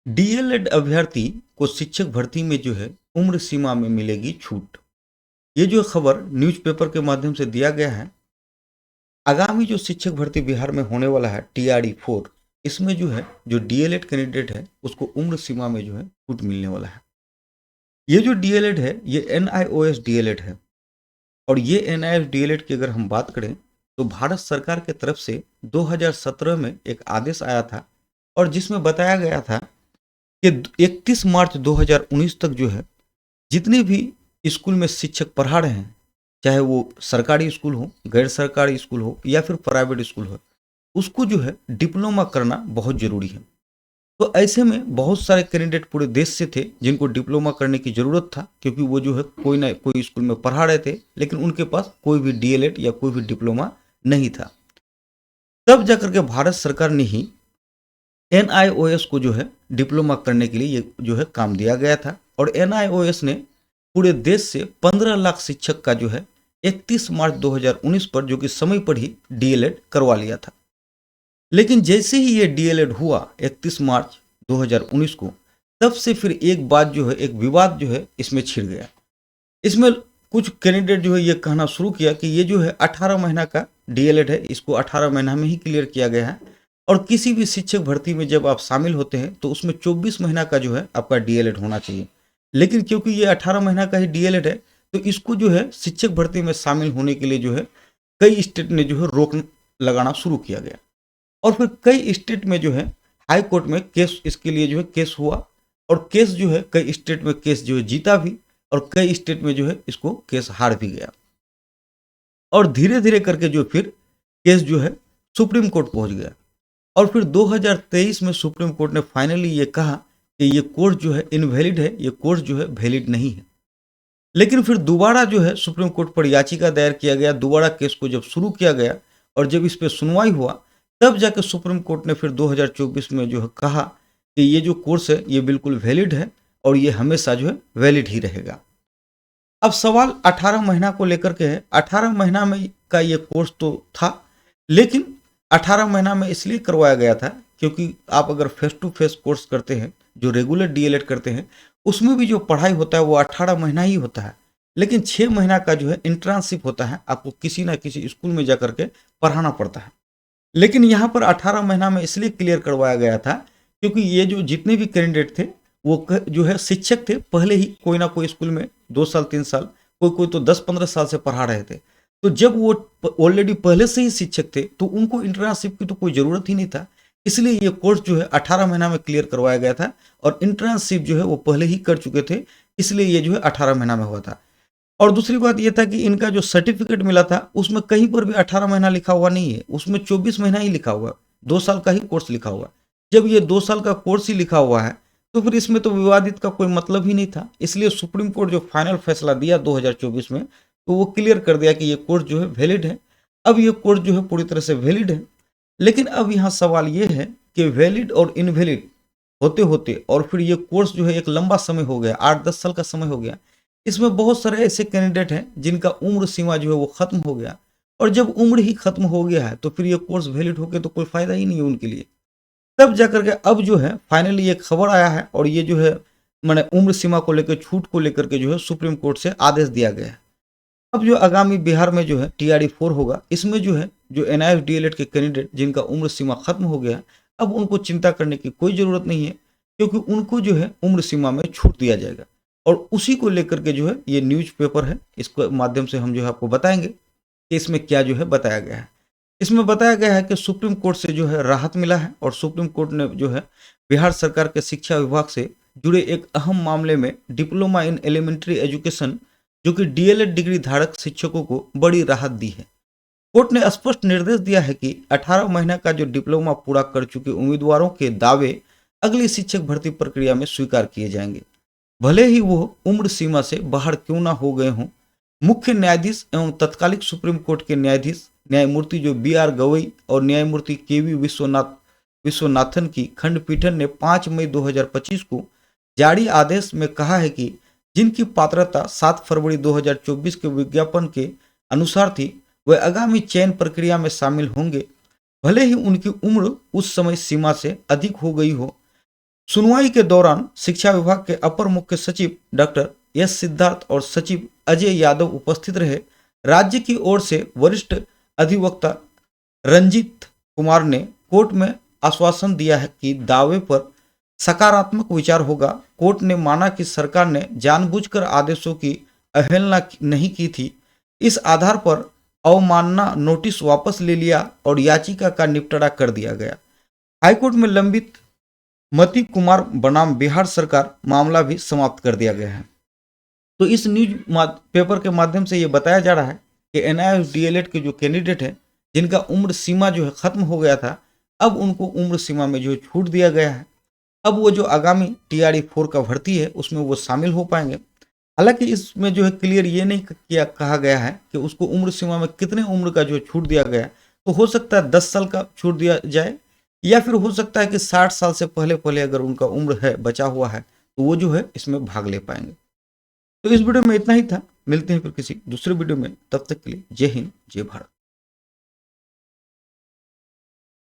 DElEd अभ्यर्थी को शिक्षक भर्ती में जो है उम्र सीमा में मिलेगी छूट। ये जो खबर न्यूज़पेपर के माध्यम से दिया गया है। आगामी जो शिक्षक भर्ती बिहार में होने वाला है टीआरई 4, इसमें जो है जो डीएलएड कैंडिडेट है उसको उम्र सीमा में जो है छूट मिलने वाला है। ये जो डीएलएड है ये एनआईओएस डीएलएड है। और ये एनआईओएस डीएलएड की अगर हम बात करें तो भारत सरकार के तरफ से 2017 में एक आदेश आया था और जिसमें बताया गया था कि 31 मार्च 2019 तक जो है जितने भी स्कूल में शिक्षक पढ़ा रहे हैं, चाहे वो सरकारी स्कूल हो, गैर सरकारी स्कूल हो या फिर प्राइवेट स्कूल हो, उसको जो है डिप्लोमा करना बहुत ज़रूरी है। तो ऐसे में बहुत सारे कैंडिडेट पूरे देश से थे जिनको डिप्लोमा करने की ज़रूरत था, क्योंकि वो जो है कोई ना कोई स्कूल में पढ़ा रहे थे, लेकिन उनके पास कोई भी डीएलएड या कोई भी डिप्लोमा नहीं था। तब जाकर के भारत सरकार ने ही एनआईओएस को जो है डिप्लोमा करने के लिए ये जो है काम दिया गया था। और एनआईओएस ने पूरे देश से 15 लाख शिक्षक का जो है 31 मार्च 2019 पर, जो कि समय पर ही डीएलएड करवा लिया था। लेकिन जैसे ही ये डीएलएड हुआ 31 मार्च 2019 को, तब से फिर एक बात जो है, एक विवाद जो है इसमें छिड़ गया। इसमें कुछ कैंडिडेट जो है ये कहना शुरू किया कि ये जो है 18 महीना का डीएलएड है, इसको 18 महीना में ही क्लियर किया गया है। और किसी भी शिक्षक भर्ती में जब आप शामिल होते हैं तो उसमें 24 महीना का जो है आपका डीएलएड होना चाहिए। लेकिन क्योंकि ये 18 महीना का ही डीएलएड है, तो इसको जो है शिक्षक भर्ती में शामिल होने के लिए जो है कई स्टेट ने जो है रोक लगाना शुरू किया गया। और फिर कई स्टेट में जो है हाई कोर्ट में केस इसके लिए जो है केस हुआ। और केस जो है कई स्टेट में केस जो है जीता भी, और कई स्टेट में जो है इसको केस हार भी गया। और धीरे धीरे करके जो फिर केस जो है सुप्रीम कोर्ट पहुंच गया। और फिर 2023 में सुप्रीम कोर्ट ने फाइनली ये कहा कि ये कोर्स जो है इनवैलिड है, ये कोर्स जो है वैलिड नहीं है। लेकिन फिर दोबारा जो है सुप्रीम कोर्ट पर याचिका दायर किया गया, दोबारा केस को जब शुरू किया गया और जब इस पर सुनवाई हुआ, तब जाकर सुप्रीम कोर्ट ने फिर 2024 में जो है कहा कि ये जो कोर्स है ये बिल्कुल वैलिड है और ये हमेशा जो है वैलिड ही रहेगा। अब सवाल 18 महीना को लेकर के है। 18 महीना में का ये कोर्स तो था, लेकिन 18 महीना में इसलिए करवाया गया था क्योंकि आप अगर फेस टू फेस कोर्स करते हैं, जो रेगुलर डीएलएड करते हैं, उसमें भी जो पढ़ाई होता है वो 18 महीना ही होता है। लेकिन 6 महीना का जो है इंटर्नशिप होता है, आपको किसी ना किसी स्कूल में जाकर के पढ़ाना पड़ता है। लेकिन यहाँ पर 18 महीना में इसलिए क्लियर करवाया गया था क्योंकि ये जो जितने भी कैंडिडेट थे वो जो है शिक्षक थे, पहले ही कोई ना कोई स्कूल में 2 साल 3 साल, कोई कोई तो 10-15 साल से पढ़ा रहे थे। तो जब वो ऑलरेडी पहले से ही शिक्षक थे तो उनको इंटर्नशिप की तो कोई ज़रूरत ही नहीं था। इसलिए ये कोर्स जो है 18 महीना में क्लियर करवाया गया था और इंटर्नशिप जो है वो पहले ही कर चुके थे, इसलिए ये जो है 18 महीना में हुआ था। और दूसरी बात ये था कि इनका जो सर्टिफिकेट मिला था उसमें कहीं पर भी 18 महीना लिखा हुआ नहीं है, उसमें 24 महीना ही लिखा हुआ, 2 साल का ही कोर्स लिखा हुआ। जब ये 2 साल का कोर्स ही लिखा हुआ है तो फिर इसमें तो विवादित का कोई मतलब ही नहीं था। इसलिए सुप्रीम कोर्ट जो फाइनल फैसला दिया 2024 में, तो वो क्लियर कर दिया कि ये कोर्स जो है वैलिड है। अब ये कोर्स जो है पूरी तरह से वैलिड है। लेकिन अब यहाँ सवाल ये है कि वैलिड और इनवैलिड होते होते और फिर ये कोर्स जो है एक लंबा समय हो गया, 8-10 साल का समय हो गया। इसमें बहुत सारे ऐसे कैंडिडेट हैं जिनका उम्र सीमा जो है वो खत्म हो गया। और जब उम्र ही खत्म हो गया है तो फिर ये कोर्स वैलिड होकर तो कोई फायदा ही नहीं है उनके लिए। तब जाकर के अब जो है फाइनली एक खबर आया है और ये जो है मैंने उम्र सीमा को लेकर, छूट को लेकर के जो है सुप्रीम कोर्ट से आदेश दिया गया है। अब जो आगामी बिहार में जो है टीआरई 4 होगा, इसमें जो है जो एनआईएफ डीएलएड के कैंडिडेट जिनका उम्र सीमा खत्म हो गया, अब उनको चिंता करने की कोई ज़रूरत नहीं है, क्योंकि उनको जो है उम्र सीमा में छूट दिया जाएगा। और उसी को लेकर के जो है ये न्यूज़पेपर है, इसके माध्यम से हम जो है आपको बताएंगे कि इसमें क्या जो है बताया गया है। इसमें बताया गया है कि सुप्रीम कोर्ट से जो है राहत मिला है और सुप्रीम कोर्ट ने जो है बिहार सरकार के शिक्षा विभाग से जुड़े एक अहम मामले में डिप्लोमा इन एलिमेंट्री एजुकेशन, जो कि डीएलएड डिग्री धारक शिक्षकों को बड़ी राहत दी है। कोर्ट ने स्पष्ट निर्देश दिया है कि 18 महीने का जो डिप्लोमा पूरा कर चुके उम्मीदवारों के दावे अगली शिक्षक भर्ती प्रक्रिया में स्वीकार किए जाएंगे, भले ही वो उम्र सीमा से बाहर क्यों ना हो गए हों। मुख्य न्यायाधीश एवं तत्कालिक सुप्रीम कोर्ट के न्यायाधीश न्यायमूर्ति जो BR गवई और न्यायमूर्ति KV विश्वनाथन की खंडपीठ ने 5 मई 2025 को जारी आदेश में कहा है कि जिनकी पात्रता 7 फरवरी 2024 के विज्ञापन के अनुसार थी, वह आगामी चयन प्रक्रिया में शामिल होंगे, भले ही उनकी उम्र उस समय सीमा से अधिक हो गई हो। सुनवाई के दौरान शिक्षा विभाग के अपर मुख्य सचिव डॉक्टर एस सिद्धार्थ और सचिव अजय यादव उपस्थित रहे। राज्य की ओर से वरिष्ठ अधिवक्ता रंजीत कुमार ने कोर्ट में आश्वासन दिया है कि दावे पर सकारात्मक विचार होगा। कोर्ट ने माना कि सरकार ने जानबूझकर आदेशों की अवहेलना नहीं की थी। इस आधार पर अवमानना नोटिस वापस ले लिया और याचिका का निपटारा कर दिया गया। हाईकोर्ट में लंबित मति कुमार बनाम बिहार सरकार मामला भी समाप्त कर दिया गया है। तो इस न्यूज पेपर के माध्यम से ये बताया जा रहा है कि NIOS DLED के जो कैंडिडेट हैं जिनका उम्र सीमा जो है खत्म हो गया था, अब उनको उम्र सीमा में जो है छूट दिया गया है। अब वो जो आगामी TRE 4 का भर्ती है उसमें वो शामिल हो पाएंगे। हालांकि इसमें जो है क्लियर ये नहीं कहा गया है कि उसको उम्र सीमा में कितने उम्र का जो है छूट दिया गया है। तो हो सकता है 10 साल का छूट दिया जाए, या फिर हो सकता है कि 60 साल से पहले पहले अगर उनका उम्र है बचा हुआ है तो वो जो है इसमें भाग ले पाएंगे। तो इस वीडियो में इतना ही था। मिलते हैं फिर किसी दूसरे वीडियो में, तब तक के लिए जय हिंद जय भारत।